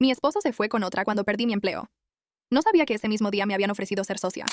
Mi esposo se fue con otra cuando perdí mi empleo. No sabía que ese mismo día me habían ofrecido ser socia.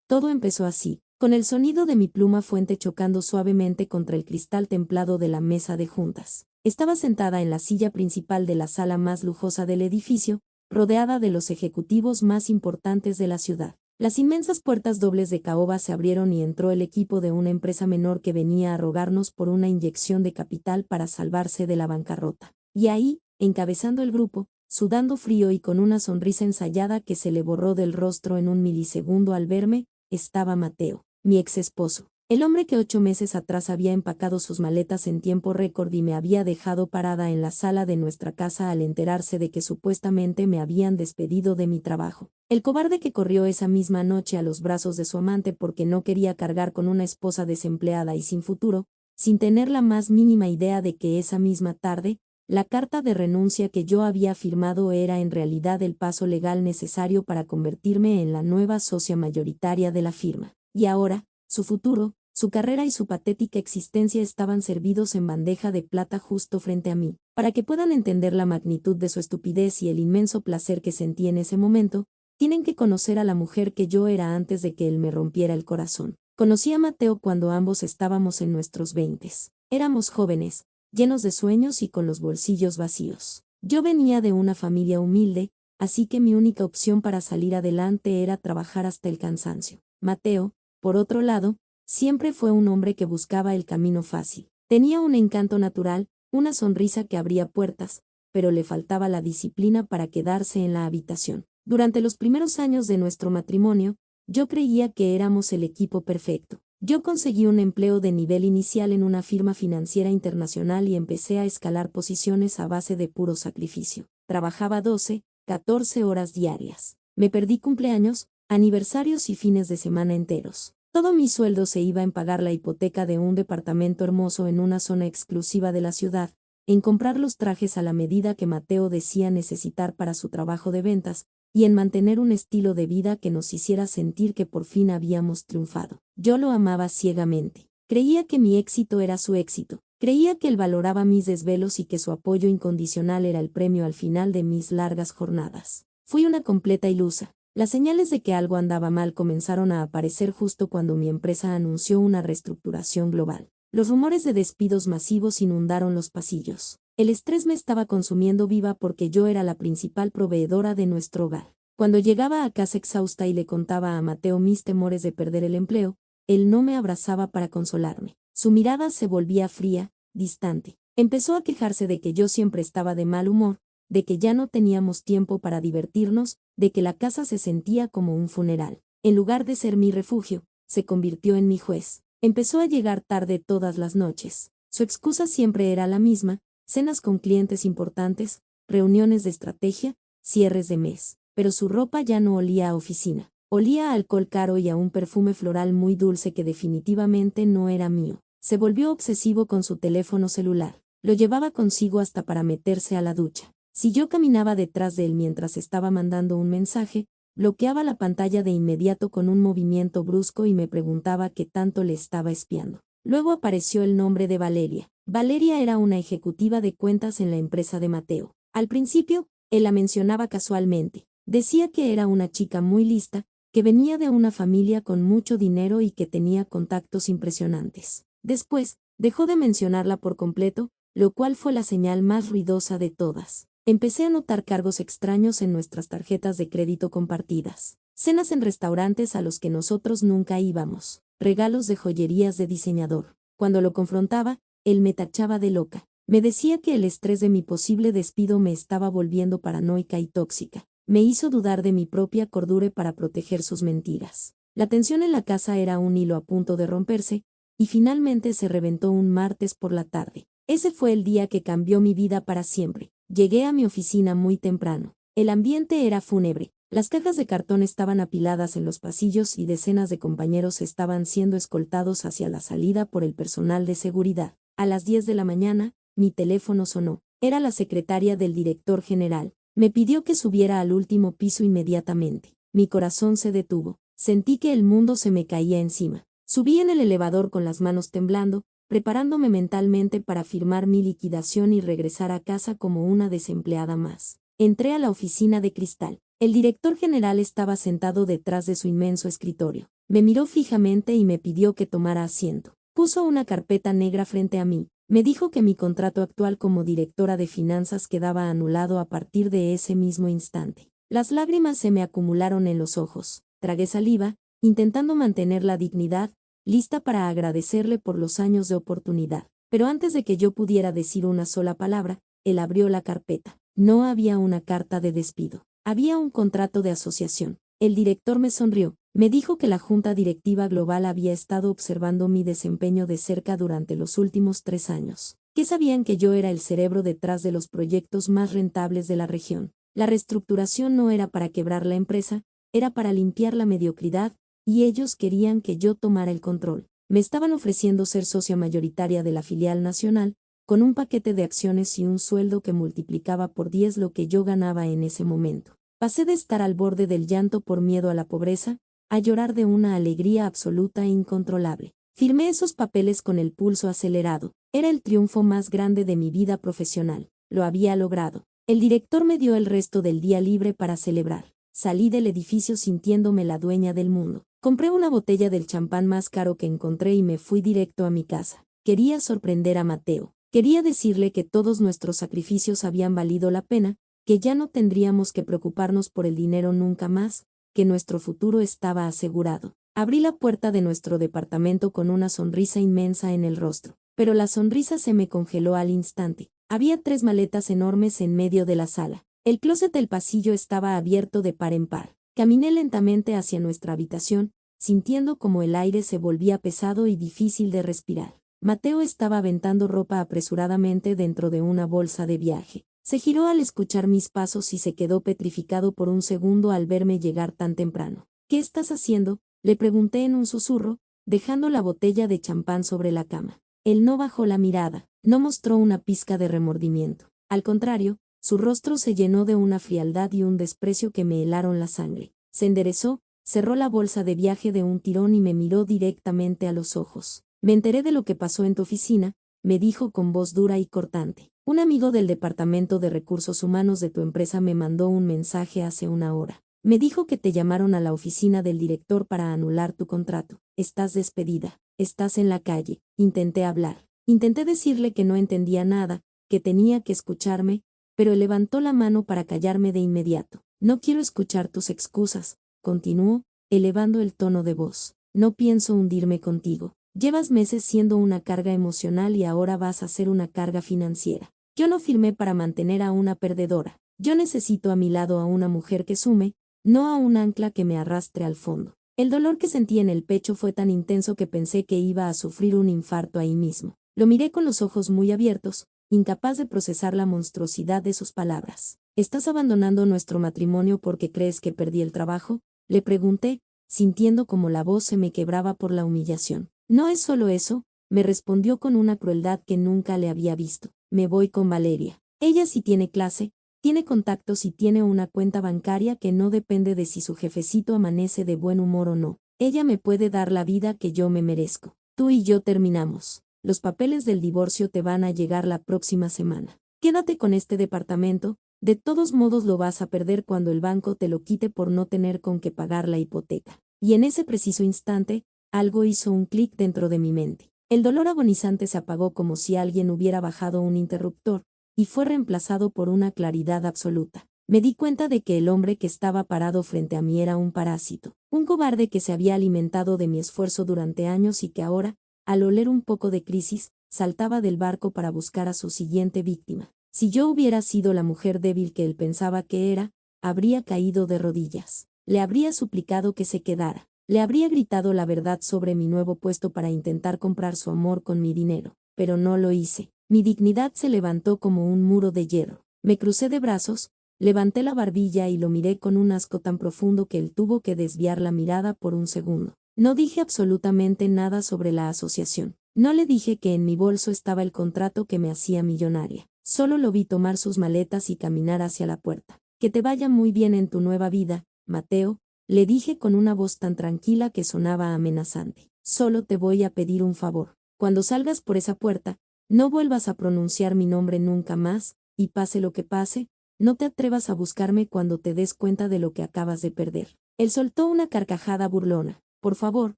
Todo empezó así, con el sonido de mi pluma fuente chocando suavemente contra el cristal templado de la mesa de juntas. Estaba sentada en la silla principal de la sala más lujosa del edificio, rodeada de los ejecutivos más importantes de la ciudad. Las inmensas puertas dobles de caoba se abrieron y entró el equipo de una empresa menor que venía a rogarnos por una inyección de capital para salvarse de la bancarrota. Y ahí, encabezando el grupo, sudando frío y con una sonrisa ensayada que se le borró del rostro en un milisegundo al verme, estaba Mateo, mi ex esposo, el hombre que 8 meses atrás había empacado sus maletas en tiempo récord y me había dejado parada en la sala de nuestra casa al enterarse de que supuestamente me habían despedido de mi trabajo. El cobarde que corrió esa misma noche a los brazos de su amante porque no quería cargar con una esposa desempleada y sin futuro, sin tener la más mínima idea de que esa misma tarde, la carta de renuncia que yo había firmado era en realidad el paso legal necesario para convertirme en la nueva socia mayoritaria de la firma. Y ahora, su futuro, su carrera y su patética existencia estaban servidos en bandeja de plata justo frente a mí. Para que puedan entender la magnitud de su estupidez y el inmenso placer que sentí en ese momento, tienen que conocer a la mujer que yo era antes de que él me rompiera el corazón. Conocí a Mateo cuando ambos estábamos en nuestros 20s. Éramos jóvenes, llenos de sueños y con los bolsillos vacíos. Yo venía de una familia humilde, así que mi única opción para salir adelante era trabajar hasta el cansancio. Mateo, por otro lado, siempre fue un hombre que buscaba el camino fácil. Tenía un encanto natural, una sonrisa que abría puertas, pero le faltaba la disciplina para quedarse en la habitación. Durante los primeros años de nuestro matrimonio, yo creía que éramos el equipo perfecto. Yo conseguí un empleo de nivel inicial en una firma financiera internacional y empecé a escalar posiciones a base de puro sacrificio. Trabajaba 12, 14 horas diarias. Me perdí cumpleaños, aniversarios y fines de semana enteros. Todo mi sueldo se iba en pagar la hipoteca de un departamento hermoso en una zona exclusiva de la ciudad, en comprar los trajes a la medida que Mateo decía necesitar para su trabajo de ventas, y en mantener un estilo de vida que nos hiciera sentir que por fin habíamos triunfado. Yo lo amaba ciegamente. Creía que mi éxito era su éxito. Creía que él valoraba mis desvelos y que su apoyo incondicional era el premio al final de mis largas jornadas. Fui una completa ilusa. Las señales de que algo andaba mal comenzaron a aparecer justo cuando mi empresa anunció una reestructuración global. Los rumores de despidos masivos inundaron los pasillos. El estrés me estaba consumiendo viva porque yo era la principal proveedora de nuestro hogar. Cuando llegaba a casa exhausta y le contaba a Mateo mis temores de perder el empleo, él no me abrazaba para consolarme. Su mirada se volvía fría, distante. Empezó a quejarse de que yo siempre estaba de mal humor, de que ya no teníamos tiempo para divertirnos, de que la casa se sentía como un funeral. En lugar de ser mi refugio, se convirtió en mi juez. Empezó a llegar tarde todas las noches. Su excusa siempre era la misma: cenas con clientes importantes, reuniones de estrategia, cierres de mes. Pero su ropa ya no olía a oficina. Olía a alcohol caro y a un perfume floral muy dulce que definitivamente no era mío. Se volvió obsesivo con su teléfono celular. Lo llevaba consigo hasta para meterse a la ducha. Si yo caminaba detrás de él mientras estaba mandando un mensaje, bloqueaba la pantalla de inmediato con un movimiento brusco y me preguntaba qué tanto le estaba espiando. Luego apareció el nombre de Valeria. Valeria era una ejecutiva de cuentas en la empresa de Mateo. Al principio, él la mencionaba casualmente. Decía que era una chica muy lista, que venía de una familia con mucho dinero y que tenía contactos impresionantes. Después, dejó de mencionarla por completo, lo cual fue la señal más ruidosa de todas. Empecé a notar cargos extraños en nuestras tarjetas de crédito compartidas. Cenas en restaurantes a los que nosotros nunca íbamos. Regalos de joyerías de diseñador. Cuando lo confrontaba, él me tachaba de loca. Me decía que el estrés de mi posible despido me estaba volviendo paranoica y tóxica. Me hizo dudar de mi propia cordura para proteger sus mentiras. La tensión en la casa era un hilo a punto de romperse, y finalmente se reventó un martes por la tarde. Ese fue el día que cambió mi vida para siempre. Llegué a mi oficina muy temprano. El ambiente era fúnebre. Las cajas de cartón estaban apiladas en los pasillos y decenas de compañeros estaban siendo escoltados hacia la salida por el personal de seguridad. A las 10 de la mañana, mi teléfono sonó. Era la secretaria del director general. Me pidió que subiera al último piso inmediatamente. Mi corazón se detuvo. Sentí que el mundo se me caía encima. Subí en el elevador con las manos temblando, preparándome mentalmente para firmar mi liquidación y regresar a casa como una desempleada más. Entré a la oficina de cristal. El director general estaba sentado detrás de su inmenso escritorio. Me miró fijamente y me pidió que tomara asiento. Puso una carpeta negra frente a mí. Me dijo que mi contrato actual como directora de finanzas quedaba anulado a partir de ese mismo instante. Las lágrimas se me acumularon en los ojos. Tragué saliva, intentando mantener la dignidad, lista para agradecerle por los años de oportunidad. Pero antes de que yo pudiera decir una sola palabra, él abrió la carpeta. No había una carta de despido. Había un contrato de asociación. El director me sonrió. Me dijo que la Junta Directiva Global había estado observando mi desempeño de cerca durante los últimos 3 años. Que sabían que yo era el cerebro detrás de los proyectos más rentables de la región. La reestructuración no era para quebrar la empresa, era para limpiar la mediocridad, y ellos querían que yo tomara el control. Me estaban ofreciendo ser socia mayoritaria de la filial nacional, con un paquete de acciones y un sueldo que multiplicaba por 10 lo que yo ganaba en ese momento. Pasé de estar al borde del llanto por miedo a la pobreza, a llorar de una alegría absoluta e incontrolable. Firmé esos papeles con el pulso acelerado. Era el triunfo más grande de mi vida profesional. Lo había logrado. El director me dio el resto del día libre para celebrar. Salí del edificio sintiéndome la dueña del mundo. Compré una botella del champán más caro que encontré y me fui directo a mi casa. Quería sorprender a Mateo. Quería decirle que todos nuestros sacrificios habían valido la pena, que ya no tendríamos que preocuparnos por el dinero nunca más, que nuestro futuro estaba asegurado. Abrí la puerta de nuestro departamento con una sonrisa inmensa en el rostro, pero la sonrisa se me congeló al instante. Había 3 maletas enormes en medio de la sala. El closet del pasillo estaba abierto de par en par. Caminé lentamente hacia nuestra habitación, sintiendo como el aire se volvía pesado y difícil de respirar. Mateo estaba aventando ropa apresuradamente dentro de una bolsa de viaje. Se giró al escuchar mis pasos y se quedó petrificado por un segundo al verme llegar tan temprano. ¿Qué estás haciendo?, le pregunté en un susurro, dejando la botella de champán sobre la cama. Él no bajó la mirada, no mostró una pizca de remordimiento. Al contrario, su rostro se llenó de una frialdad y un desprecio que me helaron la sangre. Se enderezó, cerró la bolsa de viaje de un tirón y me miró directamente a los ojos. Me enteré de lo que pasó en tu oficina, me dijo con voz dura y cortante. Un amigo del Departamento de Recursos Humanos de tu empresa me mandó un mensaje hace una hora. Me dijo que te llamaron a la oficina del director para anular tu contrato. Estás despedida. Estás en la calle. Intenté hablar. Intenté decirle que no entendía nada, que tenía que escucharme, pero él levantó la mano para callarme de inmediato. No quiero escuchar tus excusas, continuó, elevando el tono de voz. No pienso hundirme contigo. Llevas meses siendo una carga emocional y ahora vas a ser una carga financiera. Yo no firmé para mantener a una perdedora. Yo necesito a mi lado a una mujer que sume, no a un ancla que me arrastre al fondo. El dolor que sentí en el pecho fue tan intenso que pensé que iba a sufrir un infarto ahí mismo. Lo miré con los ojos muy abiertos, incapaz de procesar la monstruosidad de sus palabras. ¿Estás abandonando nuestro matrimonio porque crees que perdí el trabajo?, le pregunté, sintiendo como la voz se me quebraba por la humillación. No es solo eso, me respondió con una crueldad que nunca le había visto. Me voy con Valeria. Ella sí tiene clase, tiene contactos y tiene una cuenta bancaria que no depende de si su jefecito amanece de buen humor o no. Ella me puede dar la vida que yo me merezco. Tú y yo terminamos. Los papeles del divorcio te van a llegar la próxima semana. Quédate con este departamento, de todos modos lo vas a perder cuando el banco te lo quite por no tener con qué pagar la hipoteca. Y en ese preciso instante, algo hizo un clic dentro de mi mente. El dolor agonizante se apagó como si alguien hubiera bajado un interruptor, y fue reemplazado por una claridad absoluta. Me di cuenta de que el hombre que estaba parado frente a mí era un parásito, un cobarde que se había alimentado de mi esfuerzo durante años y que ahora, al oler un poco de crisis, saltaba del barco para buscar a su siguiente víctima. Si yo hubiera sido la mujer débil que él pensaba que era, habría caído de rodillas. Le habría suplicado que se quedara. Le habría gritado la verdad sobre mi nuevo puesto para intentar comprar su amor con mi dinero. Pero no lo hice. Mi dignidad se levantó como un muro de hierro. Me crucé de brazos, levanté la barbilla y lo miré con un asco tan profundo que él tuvo que desviar la mirada por un segundo. No dije absolutamente nada sobre la asociación. No le dije que en mi bolso estaba el contrato que me hacía millonaria. Solo lo vi tomar sus maletas y caminar hacia la puerta. Que te vaya muy bien en tu nueva vida, Mateo, le dije con una voz tan tranquila que sonaba amenazante. Solo te voy a pedir un favor. Cuando salgas por esa puerta, no vuelvas a pronunciar mi nombre nunca más, y pase lo que pase, no te atrevas a buscarme cuando te des cuenta de lo que acabas de perder. Él soltó una carcajada burlona. Por favor,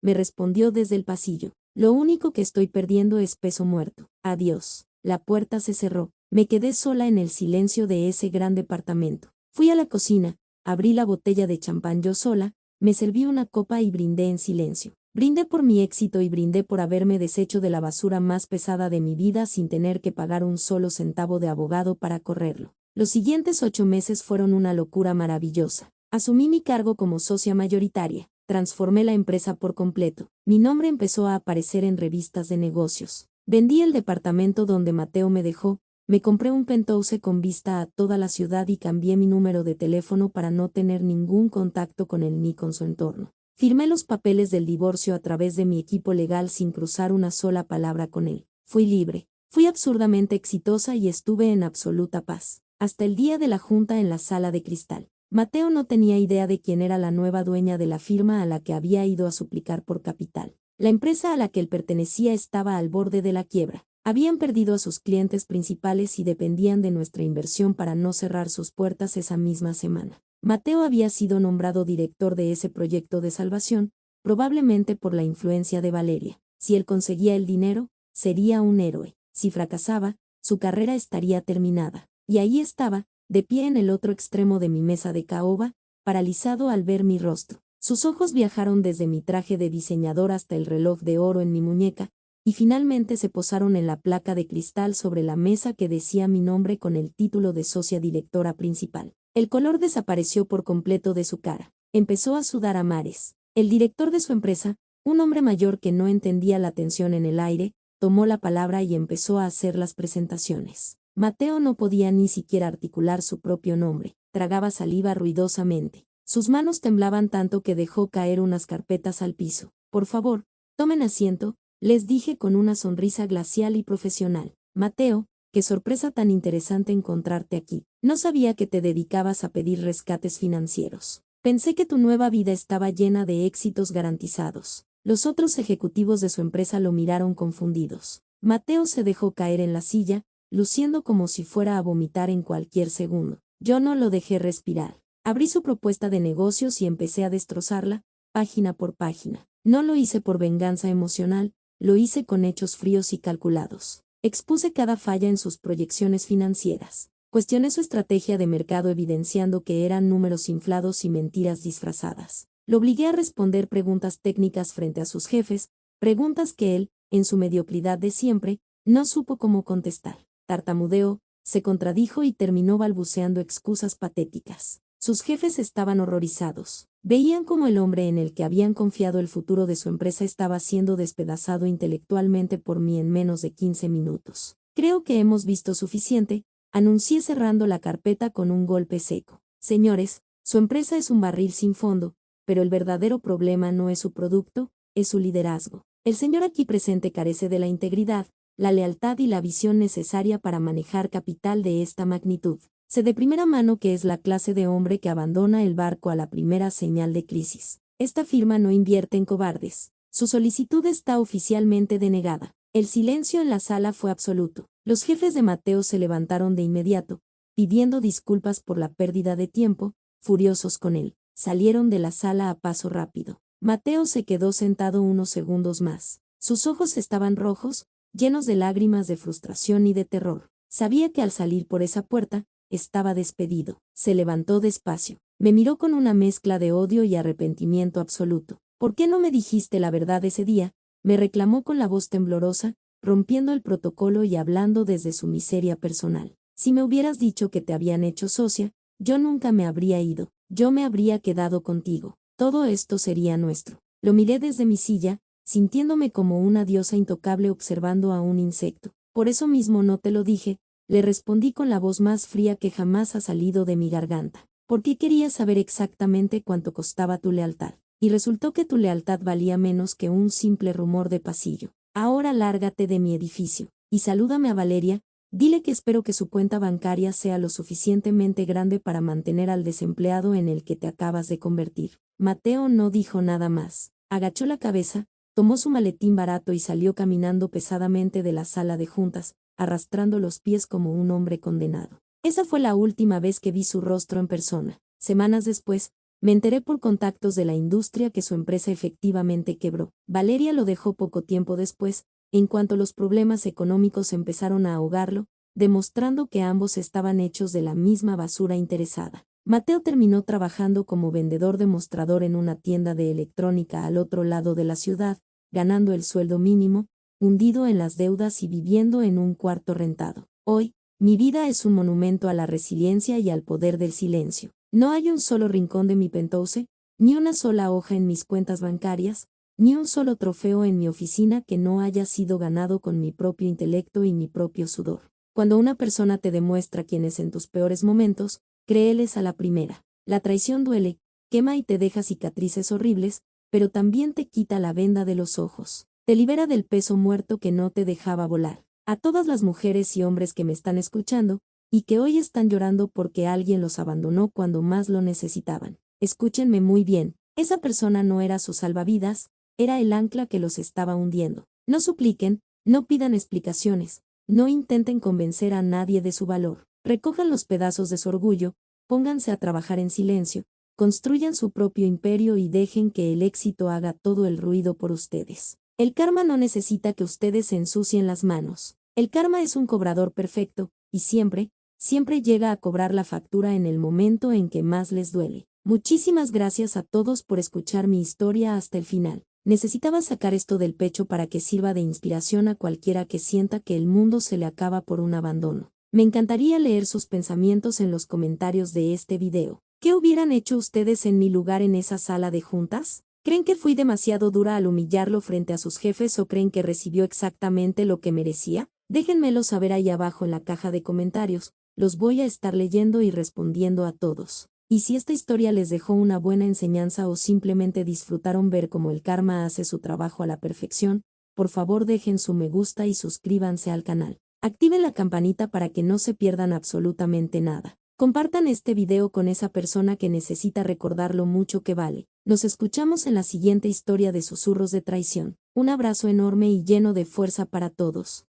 me respondió desde el pasillo. Lo único que estoy perdiendo es peso muerto. Adiós. La puerta se cerró. Me quedé sola en el silencio de ese gran departamento. Fui a la cocina, abrí la botella de champán yo sola, me serví una copa y brindé en silencio. Brindé por mi éxito y brindé por haberme deshecho de la basura más pesada de mi vida sin tener que pagar un solo centavo de abogado para correrlo. Los siguientes 8 meses fueron una locura maravillosa. Asumí mi cargo como socia mayoritaria. Transformé la empresa por completo. Mi nombre empezó a aparecer en revistas de negocios. Vendí el departamento donde Mateo me dejó, me compré un penthouse con vista a toda la ciudad y cambié mi número de teléfono para no tener ningún contacto con él ni con su entorno. Firmé los papeles del divorcio a través de mi equipo legal sin cruzar una sola palabra con él. Fui libre, fui absurdamente exitosa y estuve en absoluta paz. Hasta el día de la junta en la sala de cristal. Mateo no tenía idea de quién era la nueva dueña de la firma a la que había ido a suplicar por capital. La empresa a la que él pertenecía estaba al borde de la quiebra. Habían perdido a sus clientes principales y dependían de nuestra inversión para no cerrar sus puertas esa misma semana. Mateo había sido nombrado director de ese proyecto de salvación, probablemente por la influencia de Valeria. Si él conseguía el dinero, sería un héroe. Si fracasaba, su carrera estaría terminada. Y ahí estaba, de pie en el otro extremo de mi mesa de caoba, paralizado al ver mi rostro. Sus ojos viajaron desde mi traje de diseñador hasta el reloj de oro en mi muñeca, y finalmente se posaron en la placa de cristal sobre la mesa que decía mi nombre con el título de socia directora principal. El color desapareció por completo de su cara. Empezó a sudar a mares. El director de su empresa, un hombre mayor que no entendía la tensión en el aire, tomó la palabra y empezó a hacer las presentaciones. Mateo no podía ni siquiera articular su propio nombre, tragaba saliva ruidosamente. Sus manos temblaban tanto que dejó caer unas carpetas al piso. Por favor, tomen asiento, les dije con una sonrisa glacial y profesional. Mateo, qué sorpresa tan interesante encontrarte aquí. No sabía que te dedicabas a pedir rescates financieros. Pensé que tu nueva vida estaba llena de éxitos garantizados. Los otros ejecutivos de su empresa lo miraron confundidos. Mateo se dejó caer en la silla, luciendo como si fuera a vomitar en cualquier segundo. Yo no lo dejé respirar. Abrí su propuesta de negocios y empecé a destrozarla, página por página. No lo hice por venganza emocional, lo hice con hechos fríos y calculados. Expuse cada falla en sus proyecciones financieras. Cuestioné su estrategia de mercado evidenciando que eran números inflados y mentiras disfrazadas. Lo obligué a responder preguntas técnicas frente a sus jefes, preguntas que él, en su mediocridad de siempre, no supo cómo contestar. Tartamudeó, se contradijo y terminó balbuceando excusas patéticas. Sus jefes estaban horrorizados. Veían cómo el hombre en el que habían confiado el futuro de su empresa estaba siendo despedazado intelectualmente por mí en menos de 15 minutos. Creo que hemos visto suficiente, anuncié cerrando la carpeta con un golpe seco. Señores, su empresa es un barril sin fondo, pero el verdadero problema no es su producto, es su liderazgo. El señor aquí presente carece de la integridad, la lealtad y la visión necesaria para manejar capital de esta magnitud. Sé de primera mano que es la clase de hombre que abandona el barco a la primera señal de crisis. Esta firma no invierte en cobardes. Su solicitud está oficialmente denegada. El silencio en la sala fue absoluto. Los jefes de Mateo se levantaron de inmediato, pidiendo disculpas por la pérdida de tiempo, furiosos con él. Salieron de la sala a paso rápido. Mateo se quedó sentado unos segundos más. Sus ojos estaban rojos, llenos de lágrimas de frustración y de terror. Sabía que al salir por esa puerta, estaba despedido. Se levantó despacio. Me miró con una mezcla de odio y arrepentimiento absoluto. ¿Por qué no me dijiste la verdad ese día? Me reclamó con la voz temblorosa, rompiendo el protocolo y hablando desde su miseria personal. Si me hubieras dicho que te habían hecho socia, yo nunca me habría ido. Yo me habría quedado contigo. Todo esto sería nuestro. Lo miré desde mi silla, sintiéndome como una diosa intocable observando a un insecto. Por eso mismo no te lo dije, le respondí con la voz más fría que jamás ha salido de mi garganta. ¿Por qué querías saber exactamente cuánto costaba tu lealtad? Y resultó que tu lealtad valía menos que un simple rumor de pasillo. Ahora lárgate de mi edificio, y salúdame a Valeria, dile que espero que su cuenta bancaria sea lo suficientemente grande para mantener al desempleado en el que te acabas de convertir. Mateo no dijo nada más. Agachó la cabeza, tomó su maletín barato y salió caminando pesadamente de la sala de juntas, arrastrando los pies como un hombre condenado. Esa fue la última vez que vi su rostro en persona. Semanas después, me enteré por contactos de la industria que su empresa efectivamente quebró. Valeria lo dejó poco tiempo después, en cuanto los problemas económicos empezaron a ahogarlo, demostrando que ambos estaban hechos de la misma basura interesada. Mateo terminó trabajando como vendedor de mostrador en una tienda de electrónica al otro lado de la ciudad, ganando el sueldo mínimo, hundido en las deudas y viviendo en un cuarto rentado. Hoy, mi vida es un monumento a la resiliencia y al poder del silencio. No hay un solo rincón de mi penthouse, ni una sola hoja en mis cuentas bancarias, ni un solo trofeo en mi oficina que no haya sido ganado con mi propio intelecto y mi propio sudor. Cuando una persona te demuestra quién es en tus peores momentos, créeles a la primera. La traición duele, quema y te deja cicatrices horribles, pero también te quita la venda de los ojos. Te libera del peso muerto que no te dejaba volar. A todas las mujeres y hombres que me están escuchando, y que hoy están llorando porque alguien los abandonó cuando más lo necesitaban. Escúchenme muy bien, esa persona no era su salvavidas, era el ancla que los estaba hundiendo. No supliquen, no pidan explicaciones, no intenten convencer a nadie de su valor. Recojan los pedazos de su orgullo, pónganse a trabajar en silencio, construyan su propio imperio y dejen que el éxito haga todo el ruido por ustedes. El karma no necesita que ustedes se ensucien las manos. El karma es un cobrador perfecto, y siempre llega a cobrar la factura en el momento en que más les duele. Muchísimas gracias a todos por escuchar mi historia hasta el final. Necesitaba sacar esto del pecho para que sirva de inspiración a cualquiera que sienta que el mundo se le acaba por un abandono. Me encantaría leer sus pensamientos en los comentarios de este video. ¿Qué hubieran hecho ustedes en mi lugar en esa sala de juntas? ¿Creen que fui demasiado dura al humillarlo frente a sus jefes o creen que recibió exactamente lo que merecía? Déjenmelo saber ahí abajo en la caja de comentarios, los voy a estar leyendo y respondiendo a todos. Y si esta historia les dejó una buena enseñanza o simplemente disfrutaron ver cómo el karma hace su trabajo a la perfección, por favor dejen su me gusta y suscríbanse al canal. Activen la campanita para que no se pierdan absolutamente nada. Compartan este video con esa persona que necesita recordar lo mucho que vale. Nos escuchamos en la siguiente historia de Susurros de Traición. Un abrazo enorme y lleno de fuerza para todos.